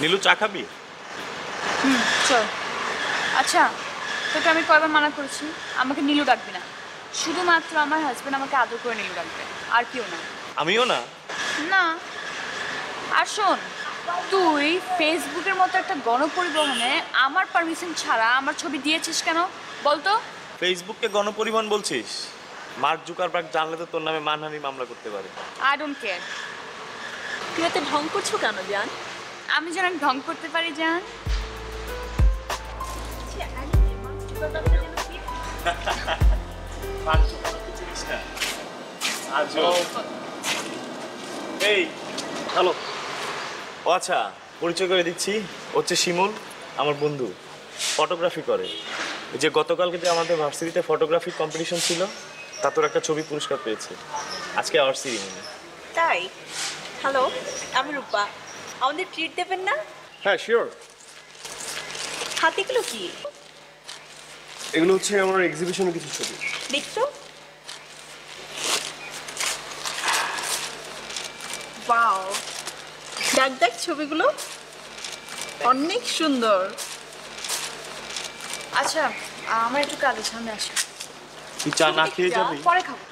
নীলু চা খাবি? চল। আচ্ছা, তোকে আমি কয়বার মানা করেছি আমাকে নীলু ডাকবি না। শুধুমাত্র আমার হাজবেন্ড আমাকে আদর করে নীলু ডাকবে, আর কেউ না। আমিও না। না। আর শোন, তুই ফেসবুকের মতো একটা গণপরিবহনে আমার পারমিশন ছাড়া আমার ছবি দিয়েছিস কেন বলতো? ফেসবুককে গণপরিবহন বলছিস? মার্ক জুকারবার্গ জানলে তো তোর নামে মানহানি মামলা করতে পারে। I don't care. তুই এত ঢং করছো কেন জান? আমি যেন ঢং করতে পারি জান। এই হ্যালো। ও আচ্ছা, পরিচয় করে দিচ্ছি, হচ্ছে শিমুল, আমার বন্ধু, ফটোগ্রাফি করে। এই যে গতকালকে যে আমাদের ভার্সিটিতে ফটোগ্রাফি কম্পিটিশন ছিল, তা তোর একটা ছবি পুরস্কার পেয়েছে। আজকে আওয়ার সিরিমনি। তাই? হ্যালো, আমি রূপা। আমাদের ট্রিট দেবেন না? হ্যাঁ শিওর। হাতিগুলো কি? এগুলো হচ্ছে আমার এক্সিবিশনের কিছু ছবি। দেখতো। ওয়াও, দেখ দেখ ছবিগুলো অনেক সুন্দর। আচ্ছা, আমার একটু কাজের সামনে আসো। তুই চা না খেয়ে যাবি? পরে খাবো।